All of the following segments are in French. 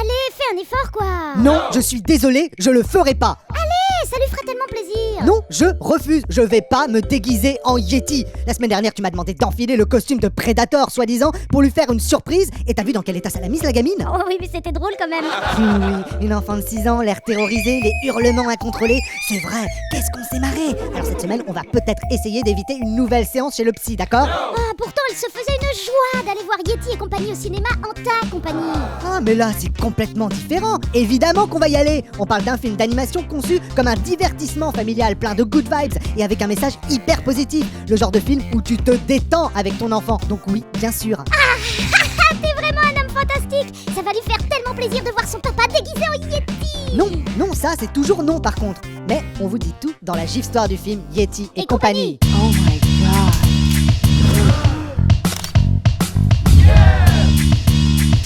Allez, fais un effort quoi. Non, je suis désolé, je le ferai pas. Allez, ça lui ferait tellement plaisir. Non, je refuse, je vais pas me déguiser en Yeti. La semaine dernière, tu m'as demandé d'enfiler le costume de Predator, soi-disant, pour lui faire une surprise. Et t'as vu dans quel état ça l'a mise, la gamine? Oh oui, mais c'était drôle quand même. Oui, une enfant de 6 ans, l'air terrorisé, les hurlements incontrôlés. C'est vrai, qu'est-ce qu'on s'est marré. Alors cette semaine, on va peut-être essayer d'éviter une nouvelle séance chez le psy, d'accord? Ah, pourtant, il se faisait une joie d'aller voir Yeti et compagnie au cinéma en ta compagnie. Ah, mais là, c'est complètement différent. Évidemment qu'on va y aller. On parle d'un film d'animation conçu comme un divertissement familial plein de good vibes et avec un message hyper positif. Le genre de film où tu te détends avec ton enfant. Donc oui, bien sûr. T'es vraiment un homme fantastique. Ça va lui faire tellement plaisir de voir son papa déguisé en Yeti. Non, non, ça c'est toujours non par contre. Mais on vous dit tout dans la gifle-histoire du film Yeti et compagnie. Oh my god.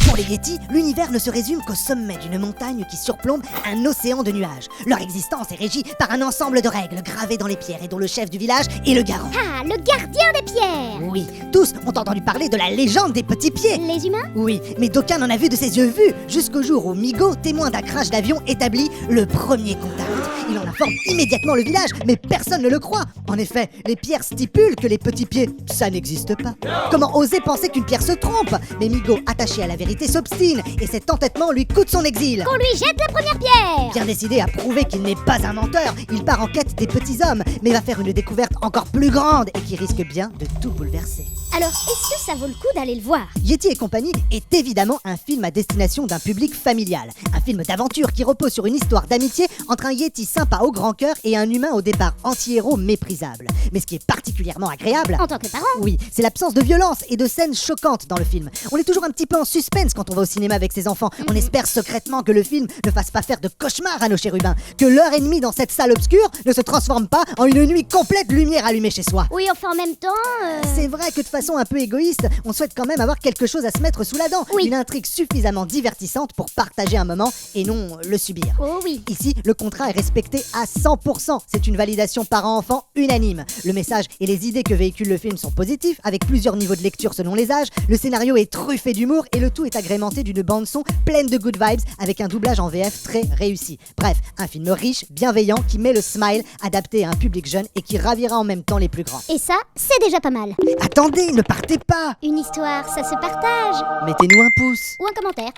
Pour les Yétis, l'univers ne se résume qu'au sommet d'une montagne qui surplombe un océan de nuages. Leur existence est régie par un ensemble de règles gravées dans les pierres et dont le chef du village est le garant. Ah, le gardien des pierres. Oui, tous ont entendu parler de la légende des petits pieds. Les humains? Oui, mais d'aucun n'en a vu de ses yeux vus, jusqu'au jour où Migo, témoin d'un crash d'avion, établit le premier contact. Il en informe immédiatement le village, mais personne ne le croit. En effet, les pierres stipulent que les petits pieds, ça n'existe pas. Comment oser penser qu'une pierre se trompe? Mais Migo, attaché à la vérité, s'obstine, et cet entêtement lui coûte son exil. Qu'on lui jette la première pierre. Bien décidé à prouver qu'il n'est pas un menteur, il part en quête des petits hommes, mais va faire une découverte encore plus grande et qui risque bien de tout bouleverser. Alors, est-ce que ça vaut le coup d'aller le voir? Yeti et compagnie est évidemment un film à destination d'un public familial. Un film d'aventure qui repose sur une histoire d'amitié entre un Yeti sympa au grand cœur et un humain au départ anti-héros méprisable. Mais ce qui est particulièrement agréable, En tant que parent? oui, c'est l'absence de violence et de scènes choquantes dans le film. On est toujours un petit peu en suspense quand on va au cinéma avec ses enfants. On espère secrètement que le film ne fasse pas faire de cauchemars à nos chérubins, que l'heure et demie dans cette salle obscure ne se transforme pas en une nuit complète lumière allumée chez soi. Oui, enfin en même temps... C'est vrai que de façon un peu égoïste, on souhaite quand même avoir quelque chose à se mettre sous la dent. Oui. Une intrigue suffisamment divertissante pour partager un moment et non le subir. Oh oui. Ici, le contrat est respecté à 100%. C'est une validation parent-enfant unanime. Le message et les idées que véhicule le film sont positifs, avec plusieurs niveaux de lecture selon les âges. Le scénario est truffé d'humour et le tout est agrémenté d'une bande-son pleine de good vibes avec un doublage en VF très réussi. Bref, un film riche, bienveillant, qui met le smile, adapté à un public jeune et qui ravira en même temps les plus grands. Et ça, c'est déjà pas mal. Attendez, ne partez pas! Une histoire, ça se partage. Mettez-nous un pouce! Ou un commentaire.